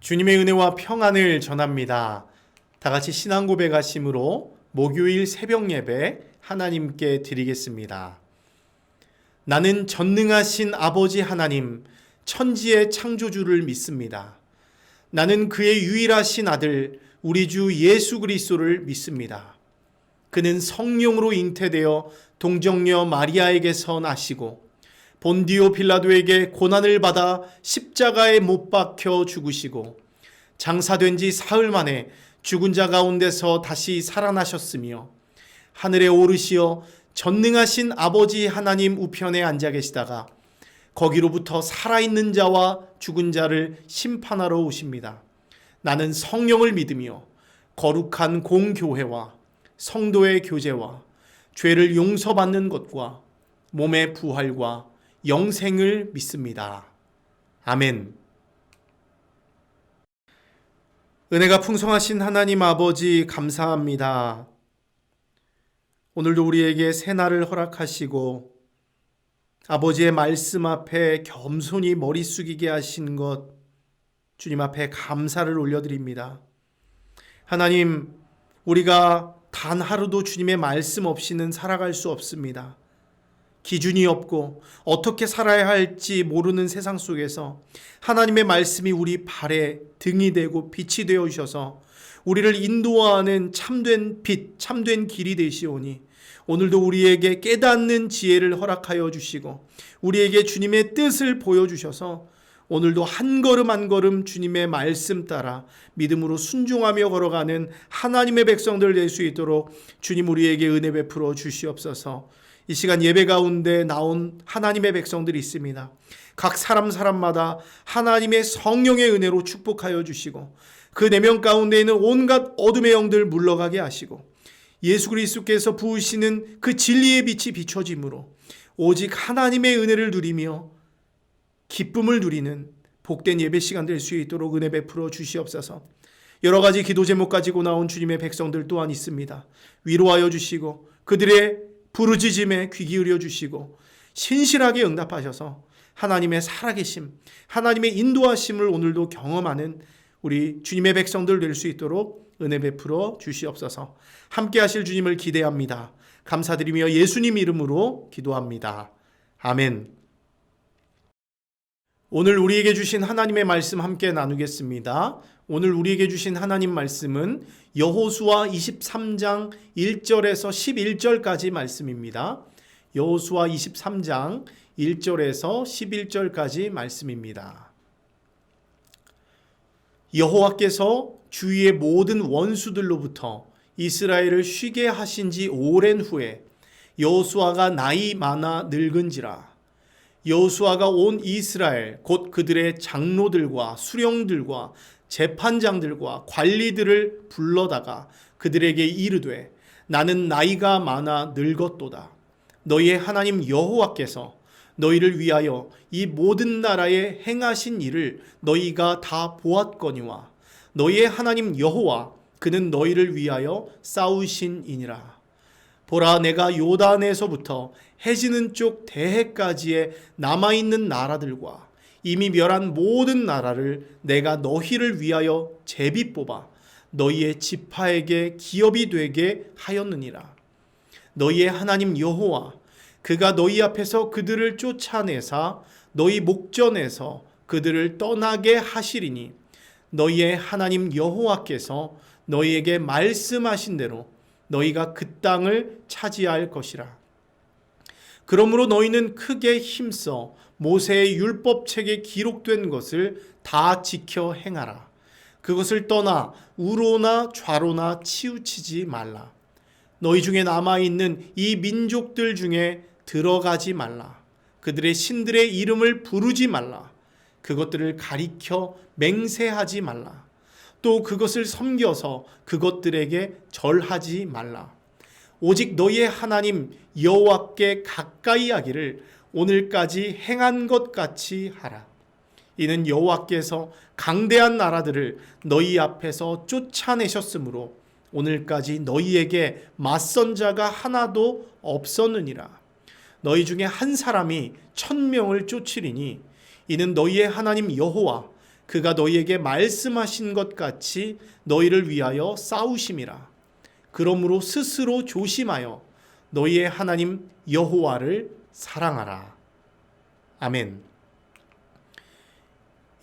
주님의 은혜와 평안을 전합니다. 다 같이 신앙 고백하심으로 목요일 새벽 예배 하나님께 드리겠습니다. 나는 전능하신 아버지 하나님, 천지의 창조주를 믿습니다. 나는 그의 유일하신 아들, 우리 주 예수 그리스도를 믿습니다. 그는 성령으로 잉태되어 동정녀 마리아에게서 나시고 본디오 빌라도에게 고난을 받아 십자가에 못 박혀 죽으시고 장사된 지 사흘 만에 죽은 자 가운데서 다시 살아나셨으며 하늘에 오르시어 전능하신 아버지 하나님 우편에 앉아 계시다가 거기로부터 살아있는 자와 죽은 자를 심판하러 오십니다. 나는 성령을 믿으며 거룩한 공교회와 성도의 교제와 죄를 용서받는 것과 몸의 부활과 영생을 믿습니다. 아멘. 은혜가 풍성하신 하나님 아버지 감사합니다. 오늘도 우리에게 새날을 허락하시고 아버지의 말씀 앞에 겸손히 머리 숙이게 하신 것 주님 앞에 감사를 올려드립니다. 하나님, 우리가 단 하루도 주님의 말씀 없이는 살아갈 수 없습니다. 기준이 없고 어떻게 살아야 할지 모르는 세상 속에서 하나님의 말씀이 우리 발에 등이 되고 빛이 되어 주셔서 우리를 인도하는 참된 빛, 참된 길이 되시오니 오늘도 우리에게 깨닫는 지혜를 허락하여 주시고 우리에게 주님의 뜻을 보여주셔서 오늘도 한 걸음 한 걸음 주님의 말씀 따라 믿음으로 순종하며 걸어가는 하나님의 백성들 될 수 있도록 주님 우리에게 은혜 베풀어 주시옵소서. 이 시간 예배 가운데 나온 하나님의 백성들이 있습니다. 각 사람마다 하나님의 성령의 은혜로 축복하여 주시고 그 내면 가운데 있는 온갖 어둠의 영들 물러가게 하시고 예수 그리스도께서 부으시는 그 진리의 빛이 비춰짐으로 오직 하나님의 은혜를 누리며 기쁨을 누리는 복된 예배 시간 될 수 있도록 은혜 베풀어 주시옵소서. 여러 가지 기도 제목 가지고 나온 주님의 백성들 또한 있습니다. 위로하여 주시고 그들의 부르짖음에 귀 기울여 주시고 신실하게 응답하셔서 하나님의 살아계심, 하나님의 인도하심을 오늘도 경험하는 우리 주님의 백성들 될 수 있도록 은혜 베풀어 주시옵소서. 함께 하실 주님을 기대합니다. 감사드리며 예수님 이름으로 기도합니다. 아멘. 오늘 우리에게 주신 하나님의 말씀 함께 나누겠습니다. 오늘 우리에게 주신 하나님 말씀은 여호수아 23장 1절에서 11절까지 말씀입니다. 여호수아 23장 1절에서 11절까지 말씀입니다. 여호와께서 주위의 모든 원수들로부터 이스라엘을 쉬게 하신 지 오랜 후에 여호수아가 나이 많아 늙은지라 여호수아가 온 이스라엘 곧 그들의 장로들과 수령들과 재판장들과 관리들을 불러다가 그들에게 이르되 나는 나이가 많아 늙었도다. 너희의 하나님 여호와께서 너희를 위하여 이 모든 나라에 행하신 일을 너희가 다 보았거니와 너희의 하나님 여호와 그는 너희를 위하여 싸우신이니라. 보라, 내가 요단에서부터 해지는 쪽 대해까지의 남아있는 나라들과 이미 멸한 모든 나라를 내가 너희를 위하여 제비 뽑아 너희의 지파에게 기업이 되게 하였느니라. 너희의 하나님 여호와 그가 너희 앞에서 그들을 쫓아내사 너희 목전에서 그들을 떠나게 하시리니 너희의 하나님 여호와께서 너희에게 말씀하신 대로 너희가 그 땅을 차지할 것이라. 그러므로 너희는 크게 힘써 모세의 율법책에 기록된 것을 다 지켜 행하라. 그것을 떠나 우로나 좌로나 치우치지 말라. 너희 중에 남아있는 이 민족들 중에 들어가지 말라. 그들의 신들의 이름을 부르지 말라. 그것들을 가리켜 맹세하지 말라. 또 그것을 섬겨서 그것들에게 절하지 말라. 오직 너희의 하나님 여호와께 가까이 하기를 오늘까지 행한 것 같이 하라. 이는 여호와께서 강대한 나라들을 너희 앞에서 쫓아내셨으므로 오늘까지 너희에게 맞선 자가 하나도 없었느니라. 너희 중에 한 사람이 1000명을 쫓으리니 이는 너희의 하나님 여호와 그가 너희에게 말씀하신 것 같이 너희를 위하여 싸우심이라. 그러므로 스스로 조심하여 너희의 하나님 여호와를 사랑하라. 아멘.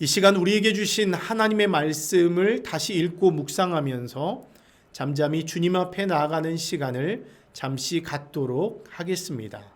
이 시간 우리에게 주신 하나님의 말씀을 다시 읽고 묵상하면서 잠잠히 주님 앞에 나아가는 시간을 잠시 갖도록 하겠습니다.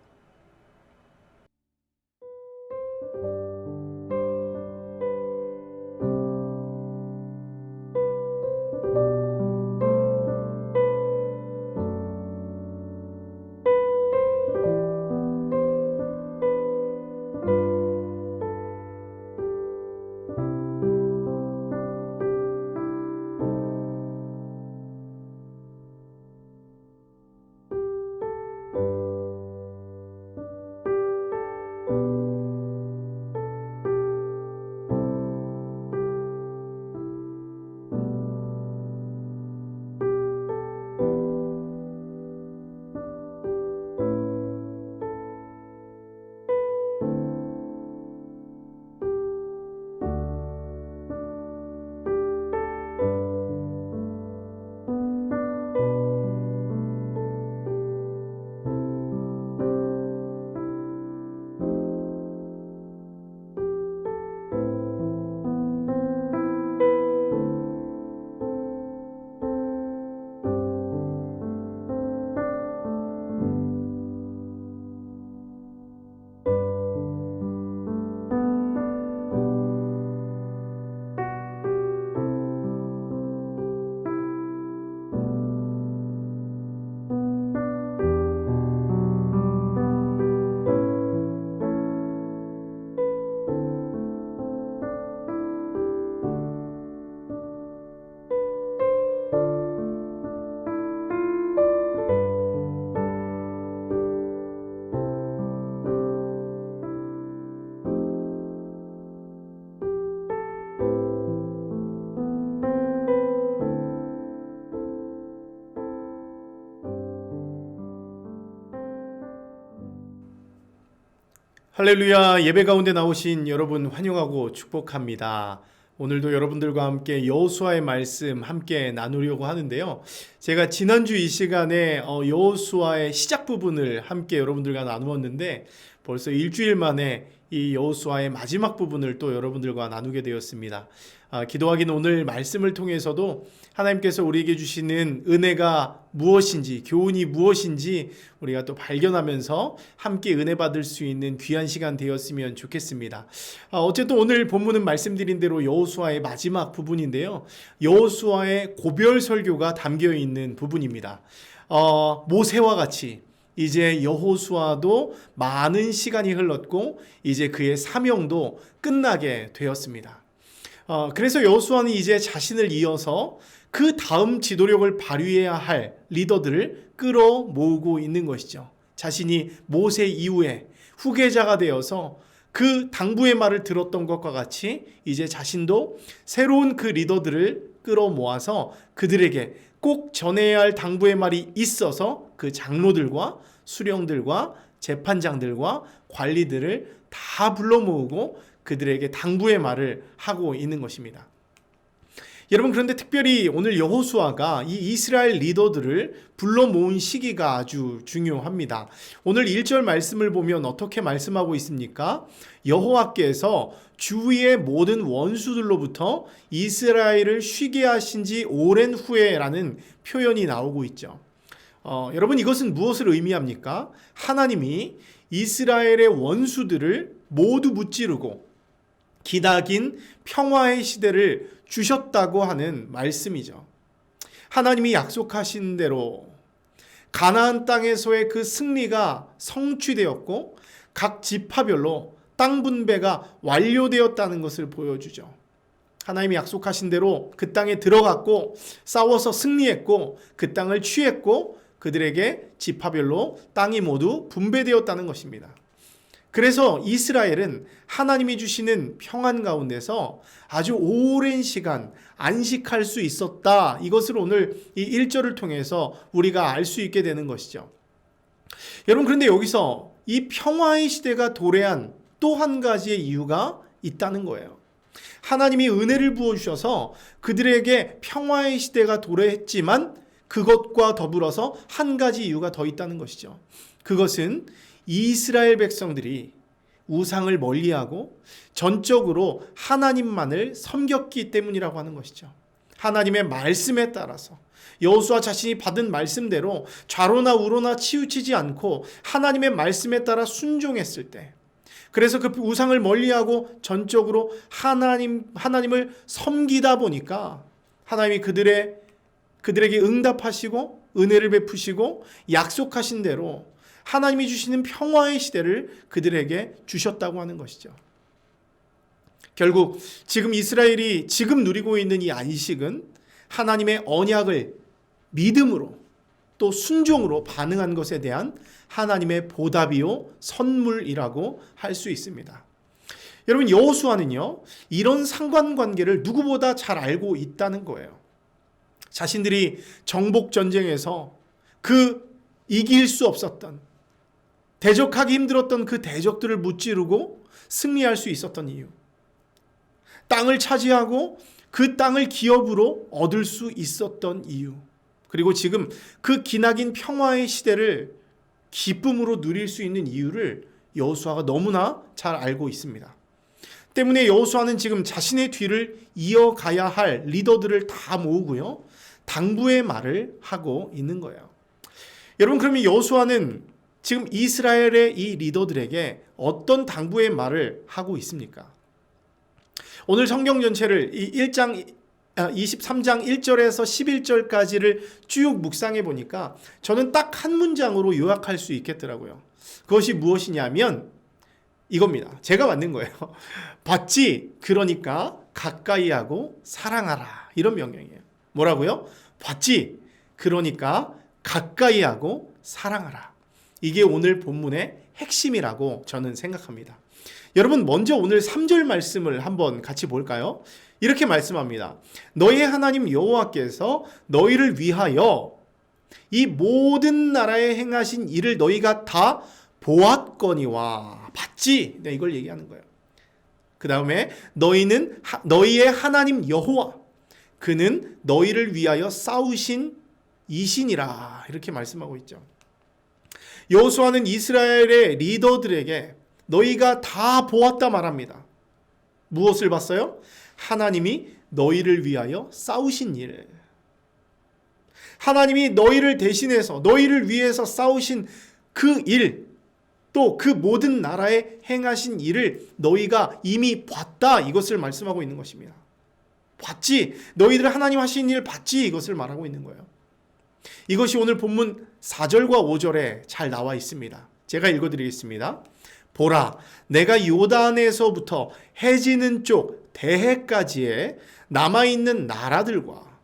할렐루야. 예배 가운데 나오신 여러분 환영하고 축복합니다. 오늘도 여러분들과 함께 여호수아의 말씀 함께 나누려고 하는데요. 제가 지난주 이 시간에 여호수아의 시작 부분을 함께 여러분들과 나누었는데 벌써 일주일 만에 이 여호수아의 마지막 부분을 또 여러분들과 나누게 되었습니다. 기도하기는 오늘 말씀을 통해서도 하나님께서 우리에게 주시는 은혜가 무엇인지, 교훈이 무엇인지 우리가 또 발견하면서 함께 은혜 받을 수 있는 귀한 시간 되었으면 좋겠습니다. 어쨌든 오늘 본문은 말씀드린 대로 여호수아의 마지막 부분인데요. 여호수아의 고별 설교가 담겨 있는 부분입니다. 모세와 같이 이제 여호수아도 많은 시간이 흘렀고 이제 그의 사명도 끝나게 되었습니다. 그래서 여호수아는 이제 자신을 이어서 그 다음 지도력을 발휘해야 할 리더들을 끌어모으고 있는 것이죠. 자신이 모세 이후에 후계자가 되어서 그 당부의 말을 들었던 것과 같이 이제 자신도 새로운 그 리더들을 끌어모아서 그들에게 꼭 전해야 할 당부의 말이 있어서 그 장로들과 수령들과 재판장들과 관리들을 다 불러 모으고 그들에게 당부의 말을 하고 있는 것입니다. 여러분, 그런데 특별히 오늘 여호수아가 이 이스라엘 리더들을 불러 모은 시기가 아주 중요합니다. 오늘 1절 말씀을 보면 어떻게 말씀하고 있습니까? 여호와께서 주위의 모든 원수들로부터 이스라엘을 쉬게 하신 지 오랜 후에라는 표현이 나오고 있죠. 여러분, 이것은 무엇을 의미합니까? 하나님이 이스라엘의 원수들을 모두 무찌르고 기나긴 평화의 시대를 주셨다고 하는 말씀이죠. 하나님이 약속하신 대로 가나안 땅에서의 그 승리가 성취되었고 각 지파별로 땅 분배가 완료되었다는 것을 보여주죠. 하나님이 약속하신 대로 그 땅에 들어갔고 싸워서 승리했고 그 땅을 취했고 그들에게 지파별로 땅이 모두 분배되었다는 것입니다. 그래서 이스라엘은 하나님이 주시는 평안 가운데서 아주 오랜 시간 안식할 수 있었다. 이것을 오늘 이 1절을 통해서 우리가 알 수 있게 되는 것이죠. 여러분, 그런데 여기서 이 평화의 시대가 도래한 또 한 가지의 이유가 있다는 거예요. 하나님이 은혜를 부어주셔서 그들에게 평화의 시대가 도래했지만 그것과 더불어서 한 가지 이유가 더 있다는 것이죠. 그것은 이스라엘 백성들이 우상을 멀리하고 전적으로 하나님만을 섬겼기 때문이라고 하는 것이죠. 하나님의 말씀에 따라서 여호수아 자신이 받은 말씀대로 좌로나 우로나 치우치지 않고 하나님의 말씀에 따라 순종했을 때, 그래서 그 우상을 멀리하고 전적으로 하나님을 섬기다 보니까 하나님이 그들에게 응답하시고 은혜를 베푸시고 약속하신 대로 하나님이 주시는 평화의 시대를 그들에게 주셨다고 하는 것이죠. 결국 지금 이스라엘이 지금 누리고 있는 이 안식은 하나님의 언약을 믿음으로 또 순종으로 반응한 것에 대한 하나님의 보답이요 선물이라고 할 수 있습니다. 여러분, 여호수아는요 이런 상관관계를 누구보다 잘 알고 있다는 거예요. 자신들이 정복 전쟁에서 이길 수 없었던, 대적하기 힘들었던 그 대적들을 무찌르고 승리할 수 있었던 이유, 땅을 차지하고 그 땅을 기업으로 얻을 수 있었던 이유, 그리고 지금 그 기나긴 평화의 시대를 기쁨으로 누릴 수 있는 이유를 여호수아가 너무나 잘 알고 있습니다. 때문에 여호수아는 지금 자신의 뒤를 이어가야 할 리더들을 다 모으고요 당부의 말을 하고 있는 거예요. 여러분, 그러면 여호수아는 지금 이스라엘의 이 리더들에게 어떤 당부의 말을 하고 있습니까? 오늘 성경 전체를 23장 1절에서 11절까지를 쭉 묵상해 보니까 저는 딱 한 문장으로 요약할 수 있겠더라고요. 그것이 무엇이냐면 이겁니다. 제가 만든 거예요. 봤지? 그러니까 가까이 하고 사랑하라. 이런 명령이에요. 뭐라고요? 봤지? 그러니까 가까이 하고 사랑하라. 이게 오늘 본문의 핵심이라고 저는 생각합니다. 여러분, 먼저 오늘 3절 말씀을 한번 같이 볼까요? 이렇게 말씀합니다. 너희의 하나님 여호와께서 너희를 위하여 이 모든 나라에 행하신 일을 너희가 다 보았거니와. 봤지? 네, 이걸 얘기하는 거예요. 그 다음에 너희의 하나님 여호와, 그는 너희를 위하여 싸우신 이신이라. 이렇게 말씀하고 있죠. 여호수아는 이스라엘의 리더들에게 너희가 다 보았다 말합니다. 무엇을 봤어요? 하나님이 너희를 위하여 싸우신 일. 하나님이 너희를 대신해서 너희를 위해서 싸우신 그 일, 또 그 모든 나라에 행하신 일을 너희가 이미 봤다. 이것을 말씀하고 있는 것입니다. 봤지? 너희들 하나님 하신 일 봤지? 이것을 말하고 있는 거예요. 이것이 오늘 본문 4절과 5절에 잘 나와 있습니다. 제가 읽어드리겠습니다. 보라, 내가 요단에서부터 해지는 쪽 대해까지의 남아있는 나라들과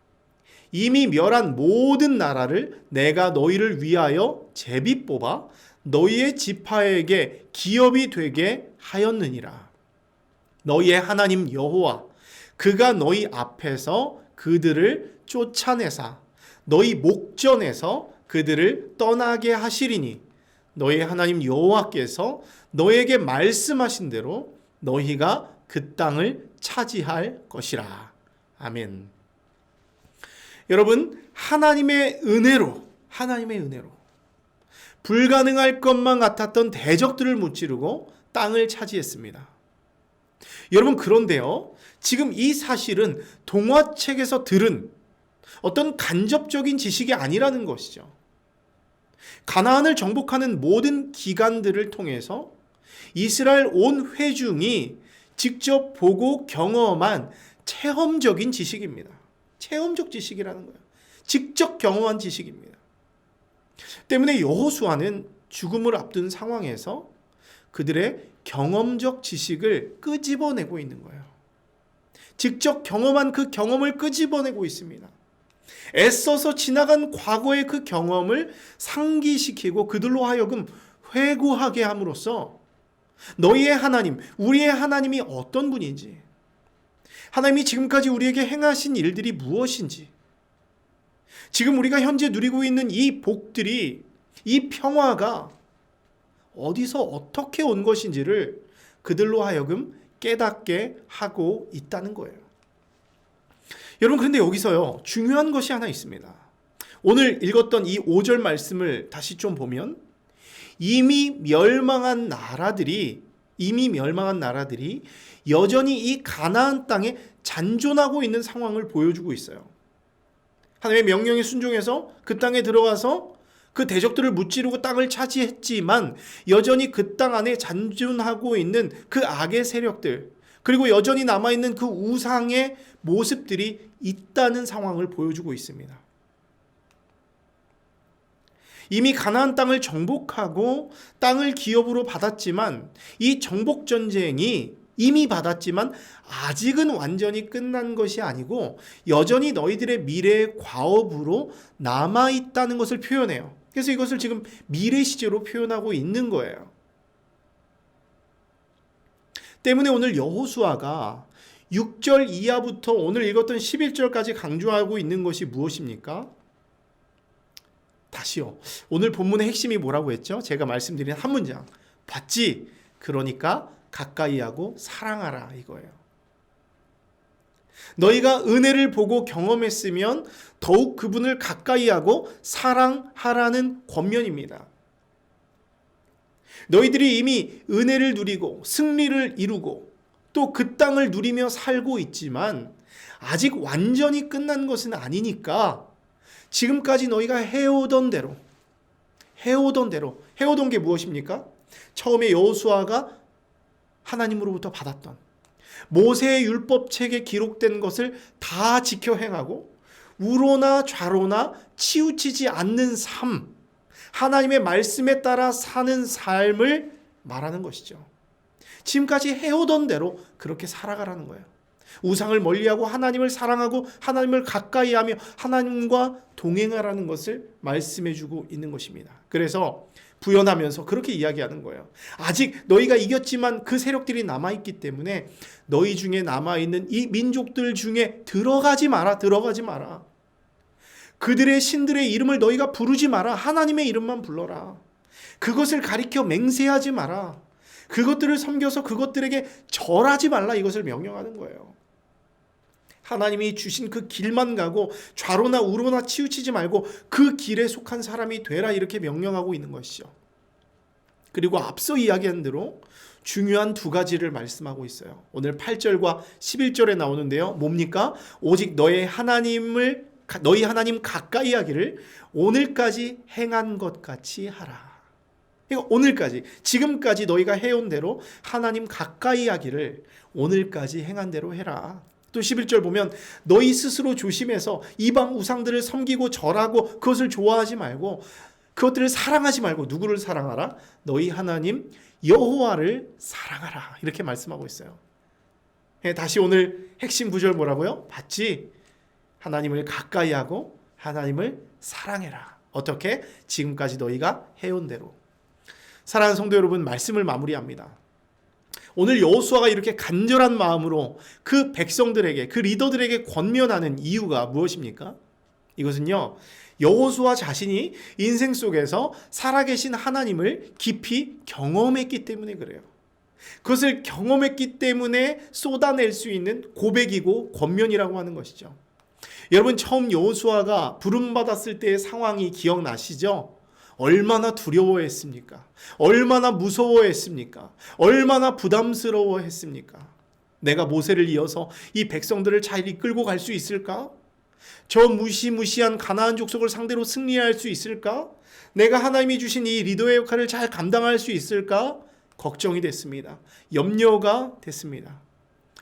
이미 멸한 모든 나라를 내가 너희를 위하여 제비 뽑아 너희의 지파에게 기업이 되게 하였느니라. 너희의 하나님 여호와, 그가 너희 앞에서 그들을 쫓아내사 너희 목전에서 그들을 떠나게 하시리니 너희 하나님 여호와께서 너에게 말씀하신 대로 너희가 그 땅을 차지할 것이라. 아멘. 여러분, 하나님의 은혜로 불가능할 것만 같았던 대적들을 무찌르고 땅을 차지했습니다. 여러분, 그런데요, 지금 이 사실은 동화책에서 들은 어떤 간접적인 지식이 아니라는 것이죠. 가나안을 정복하는 모든 기간들을 통해서 이스라엘 온 회중이 직접 보고 경험한 체험적인 지식입니다. 체험적 지식이라는 거예요. 직접 경험한 지식입니다. 때문에 여호수아는 죽음을 앞둔 상황에서 그들의 경험적 지식을 끄집어내고 있는 거예요. 직접 경험한 그 경험을 끄집어내고 있습니다. 애써서 지나간 과거의 그 경험을 상기시키고 그들로 하여금 회고하게 함으로써 너희의 하나님, 우리의 하나님이 어떤 분인지, 하나님이 지금까지 우리에게 행하신 일들이 무엇인지, 지금 우리가 현재 누리고 있는 이 복들이, 이 평화가 어디서 어떻게 온 것인지를 그들로 하여금 깨닫게 하고 있다는 거예요. 여러분, 그런데 여기서요, 중요한 것이 하나 있습니다. 오늘 읽었던 이 5절 말씀을 다시 좀 보면 이미 멸망한 나라들이 여전히 이 가나안 땅에 잔존하고 있는 상황을 보여주고 있어요. 하나님의 명령에 순종해서 그 땅에 들어가서 그 대적들을 무찌르고 땅을 차지했지만 여전히 그 땅 안에 잔존하고 있는 그 악의 세력들, 그리고 여전히 남아있는 그 우상의 모습들이 있다는 상황을 보여주고 있습니다. 이미 가나안 땅을 정복하고 땅을 기업으로 받았지만 이 정복 전쟁이 이미 받았지만 아직은 완전히 끝난 것이 아니고 여전히 너희들의 미래의 과업으로 남아있다는 것을 표현해요. 그래서 이것을 지금 미래 시제로 표현하고 있는 거예요. 때문에 오늘 여호수아가 6절 이하부터 오늘 읽었던 11절까지 강조하고 있는 것이 무엇입니까? 다시요. 오늘 본문의 핵심이 뭐라고 했죠? 제가 말씀드린 한 문장. 봤지? 그러니까 가까이 하고 사랑하라 이거예요. 너희가 은혜를 보고 경험했으면 더욱 그분을 가까이 하고 사랑하라는 권면입니다. 너희들이 이미 은혜를 누리고 승리를 이루고 또 그 땅을 누리며 살고 있지만 아직 완전히 끝난 것은 아니니까 지금까지 너희가 해오던 게 무엇입니까? 처음에 여호수아가 하나님으로부터 받았던 모세의 율법책에 기록된 것을 다 지켜 행하고 우로나 좌로나 치우치지 않는 삶, 하나님의 말씀에 따라 사는 삶을 말하는 것이죠. 지금까지 해오던 대로 그렇게 살아가라는 거예요. 우상을 멀리하고 하나님을 사랑하고 하나님을 가까이하며 하나님과 동행하라는 것을 말씀해주고 있는 것입니다. 그래서 부연하면서 그렇게 이야기하는 거예요. 아직 너희가 이겼지만 그 세력들이 남아있기 때문에 너희 중에 남아있는 이 민족들 중에 들어가지 마라. 그들의 신들의 이름을 너희가 부르지 마라. 하나님의 이름만 불러라. 그것을 가리켜 맹세하지 마라. 그것들을 섬겨서 그것들에게 절하지 말라. 이것을 명령하는 거예요. 하나님이 주신 그 길만 가고 좌로나 우로나 치우치지 말고 그 길에 속한 사람이 되라. 이렇게 명령하고 있는 것이죠. 그리고 앞서 이야기한 대로 중요한 두 가지를 말씀하고 있어요. 오늘 8절과 11절에 나오는데요. 뭡니까? 오직 너희 하나님 가까이 하기를 오늘까지 행한 것 같이 하라. 오늘까지, 지금까지 너희가 해온 대로 하나님 가까이 하기를 오늘까지 행한 대로 해라. 또 11절 보면 너희 스스로 조심해서 이방 우상들을 섬기고 절하고 그것을 좋아하지 말고 그것들을 사랑하지 말고 누구를 사랑하라? 너희 하나님 여호와를 사랑하라. 이렇게 말씀하고 있어요. 다시 오늘 핵심 구절 뭐라고요? 봤지? 하나님을 가까이 하고 하나님을 사랑해라. 어떻게? 지금까지 너희가 해온 대로. 사랑하는 성도 여러분, 말씀을 마무리합니다. 오늘 여호수아가 이렇게 간절한 마음으로 그 백성들에게, 그 리더들에게 권면하는 이유가 무엇입니까? 이것은요, 여호수아 자신이 인생 속에서 살아계신 하나님을 깊이 경험했기 때문에 그래요. 그것을 경험했기 때문에 쏟아낼 수 있는 고백이고 권면이라고 하는 것이죠. 여러분, 처음 여호수아가 부름받았을 때의 상황이 기억나시죠? 얼마나 두려워했습니까? 얼마나 무서워했습니까? 얼마나 부담스러워했습니까? 내가 모세를 이어서 이 백성들을 잘 이끌고 갈 수 있을까? 저 무시무시한 가나안 족속을 상대로 승리할 수 있을까? 내가 하나님이 주신 이 리더의 역할을 잘 감당할 수 있을까? 걱정이 됐습니다. 염려가 됐습니다.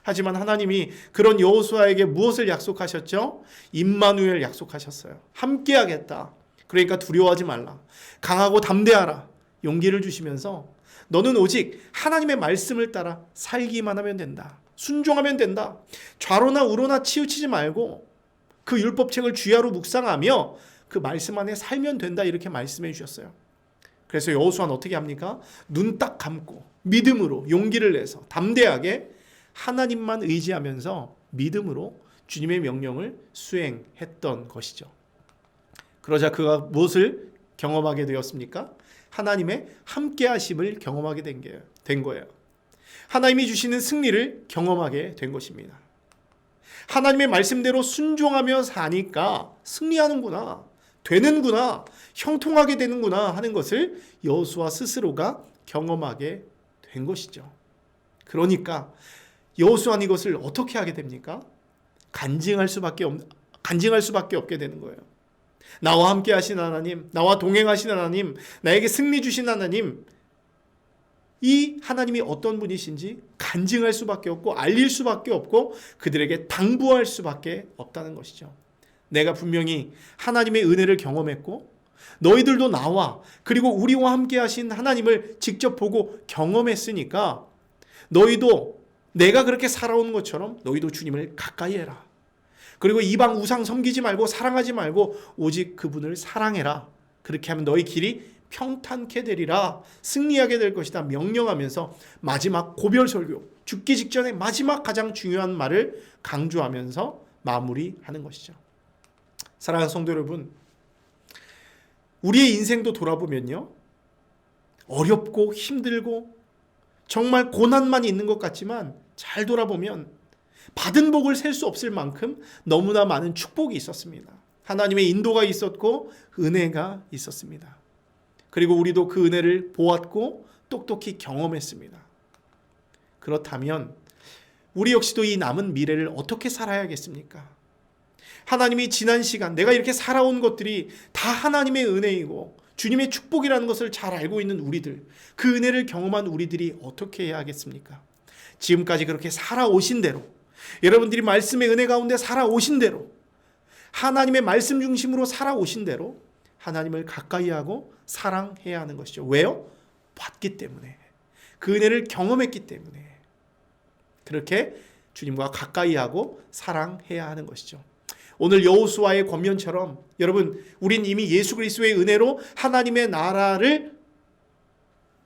하지만 하나님이 그런 여호수아에게 무엇을 약속하셨죠? 임마누엘 약속하셨어요. 함께하겠다. 그러니까 두려워하지 말라. 강하고 담대하라. 용기를 주시면서 너는 오직 하나님의 말씀을 따라 살기만 하면 된다. 순종하면 된다. 좌로나 우로나 치우치지 말고 그 율법책을 주야로 묵상하며 그 말씀 안에 살면 된다. 이렇게 말씀해 주셨어요. 그래서 여호수아는 어떻게 합니까? 눈 딱 감고 믿음으로 용기를 내서 담대하게 하나님만 의지하면서 믿음으로 주님의 명령을 수행했던 것이죠. 그러자 그가 무엇을 경험하게 되었습니까? 하나님의 함께하심을 경험하게 된 거예요. 하나님이 주시는 승리를 경험하게 된 것입니다. 하나님의 말씀대로 순종하며 사니까 승리하는구나, 되는구나, 형통하게 되는구나 하는 것을 여호수아 스스로가 경험하게 된 것이죠. 그러니까 여호수아는 이것을 어떻게 하게 됩니까? 간증할 수밖에 없게 되는 거예요. 나와 함께 하신 하나님, 나와 동행하신 하나님, 나에게 승리 주신 하나님, 이 하나님이 어떤 분이신지 간증할 수밖에 없고 알릴 수밖에 없고 그들에게 당부할 수밖에 없다는 것이죠. 내가 분명히 하나님의 은혜를 경험했고 너희들도 나와 그리고 우리와 함께 하신 하나님을 직접 보고 경험했으니까 너희도 내가 그렇게 살아온 것처럼 너희도 주님을 가까이 해라. 그리고 이방 우상 섬기지 말고 사랑하지 말고 오직 그분을 사랑해라. 그렇게 하면 너희 길이 평탄케 되리라, 승리하게 될 것이다 명령하면서 마지막 고별 설교, 죽기 직전에 마지막 가장 중요한 말을 강조하면서 마무리하는 것이죠. 사랑하는 성도 여러분, 우리의 인생도 돌아보면요, 어렵고 힘들고 정말 고난만 있는 것 같지만 잘 돌아보면 받은 복을 셀 수 없을 만큼 너무나 많은 축복이 있었습니다. 하나님의 인도가 있었고 은혜가 있었습니다. 그리고 우리도 그 은혜를 보았고 똑똑히 경험했습니다. 그렇다면 우리 역시도 이 남은 미래를 어떻게 살아야겠습니까? 하나님이 지난 시간 내가 이렇게 살아온 것들이 다 하나님의 은혜이고 주님의 축복이라는 것을 잘 알고 있는 우리들, 그 은혜를 경험한 우리들이 어떻게 해야 하겠습니까? 지금까지 그렇게 살아오신 대로, 여러분들이 말씀의 은혜 가운데 살아오신 대로, 하나님의 말씀 중심으로 살아오신 대로 하나님을 가까이 하고 사랑해야 하는 것이죠. 왜요? 봤기 때문에, 그 은혜를 경험했기 때문에 그렇게 주님과 가까이 하고 사랑해야 하는 것이죠. 오늘 여호수아의 권면처럼 여러분, 우린 이미 예수 그리스도의 은혜로 하나님의 나라를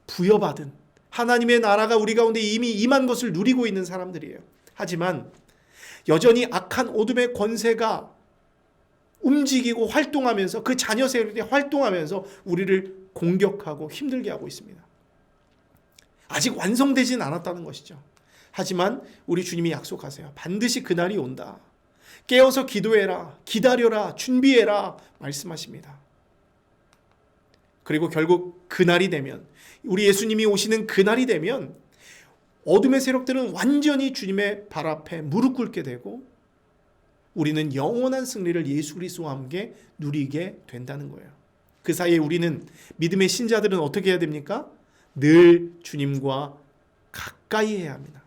부여받은, 하나님의 나라가 우리 가운데 이미 임한 것을 누리고 있는 사람들이에요. 하지만 여전히 악한 어둠의 권세가 움직이고 활동하면서, 그 자녀 세력이 활동하면서 우리를 공격하고 힘들게 하고 있습니다. 아직 완성되진 않았다는 것이죠. 하지만 우리 주님이 약속하세요. 반드시 그날이 온다. 깨어서 기도해라, 기다려라, 준비해라 말씀하십니다. 그리고 결국 그날이 되면, 우리 예수님이 오시는 그날이 되면 어둠의 세력들은 완전히 주님의 발 앞에 무릎 꿇게 되고 우리는 영원한 승리를 예수 그리스도와 함께 누리게 된다는 거예요. 그 사이에 우리는, 믿음의 신자들은 어떻게 해야 됩니까? 늘 주님과 가까이 해야 합니다.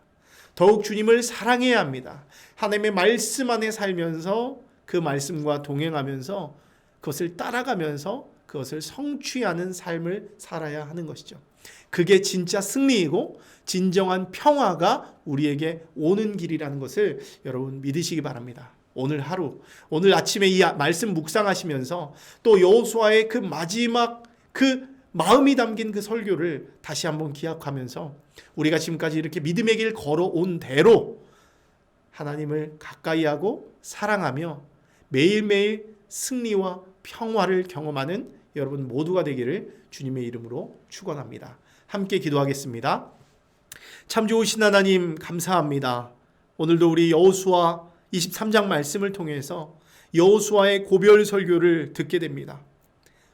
더욱 주님을 사랑해야 합니다. 하나님의 말씀 안에 살면서 그 말씀과 동행하면서 그것을 따라가면서 그것을 성취하는 삶을 살아야 하는 것이죠. 그게 진짜 승리이고 진정한 평화가 우리에게 오는 길이라는 것을 여러분 믿으시기 바랍니다. 오늘 하루, 오늘 아침에 이 말씀 묵상하시면서 또 여호수아의 그 마지막 그 마음이 담긴 그 설교를 다시 한번 기억하면서 우리가 지금까지 이렇게 믿음의 길 걸어온 대로 하나님을 가까이 하고 사랑하며 매일매일 승리와 평화를 경험하는 여러분 모두가 되기를 주님의 이름으로 축원합니다. 함께 기도하겠습니다. 참 좋으신 하나님 감사합니다. 오늘도 우리 여호수아 23장 말씀을 통해서 여호수아의 고별 설교를 듣게 됩니다.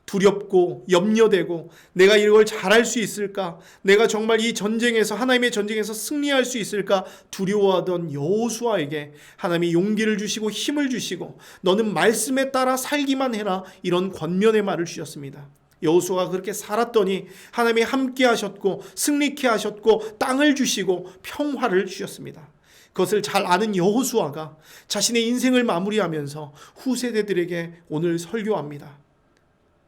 두렵고 염려되고 내가 이걸 잘할 수 있을까? 내가 정말 이 전쟁에서, 하나님의 전쟁에서 승리할 수 있을까? 두려워하던 여호수아에게 하나님이 용기를 주시고 힘을 주시고 너는 말씀에 따라 살기만 해라, 이런 권면의 말을 주셨습니다. 여호수아가 그렇게 살았더니 하나님이 함께 하셨고 승리케 하셨고 땅을 주시고 평화를 주셨습니다. 그것을 잘 아는 여호수아가 자신의 인생을 마무리하면서 후세대들에게 오늘 설교합니다.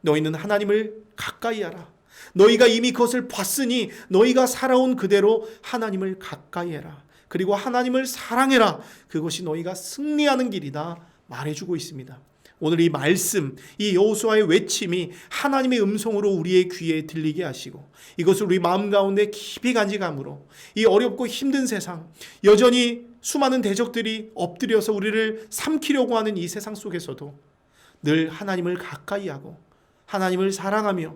너희는 하나님을 가까이 하라. 너희가 이미 그것을 봤으니 너희가 살아온 그대로 하나님을 가까이 해라. 그리고 하나님을 사랑해라. 그것이 너희가 승리하는 길이다 말해주고 있습니다. 오늘 이 말씀, 이 여호수아의 외침이 하나님의 음성으로 우리의 귀에 들리게 하시고 이것을 우리 마음 가운데 깊이 간직함으로 이 어렵고 힘든 세상, 여전히 수많은 대적들이 엎드려서 우리를 삼키려고 하는 이 세상 속에서도 늘 하나님을 가까이 하고 하나님을 사랑하며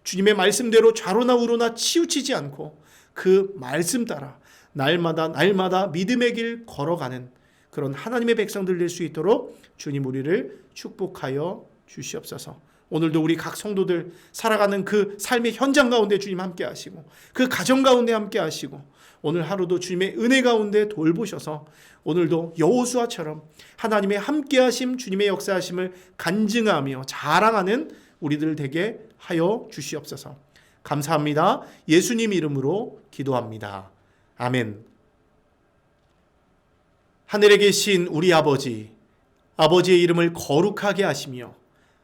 주님의 말씀대로 좌로나 우로나 치우치지 않고 그 말씀 따라 날마다 믿음의 길 걸어가는 그런 하나님의 백성들 될 수 있도록 주님 우리를 축복하여 주시옵소서. 오늘도 우리 각 성도들 살아가는 그 삶의 현장 가운데 주님 함께 하시고 그 가정 가운데 함께 하시고 오늘 하루도 주님의 은혜 가운데 돌보셔서 오늘도 여호수아처럼 하나님의 함께 하심 주님의 역사하심을 간증하며 자랑하는 우리들 되게 하여 주시옵소서. 감사합니다. 예수님 이름으로 기도합니다. 아멘. 하늘에 계신 우리 아버지, 아버지의 이름을 거룩하게 하시며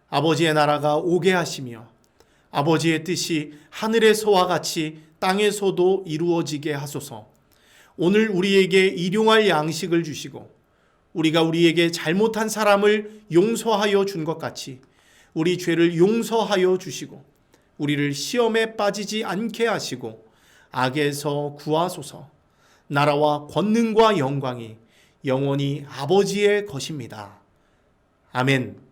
아버지의 나라가 오게 하시며 아버지의 뜻이 하늘에서와 같이 땅에서도 이루어지게 하소서. 오늘 우리에게 일용할 양식을 주시고 우리가 우리에게 잘못한 사람을 용서하여 준 것 같이 우리 죄를 용서하여 주시고 우리를 시험에 빠지지 않게 하시고 악에서 구하소서. 나라와 권능과 영광이 영원히 아버지의 것입니다. 아멘.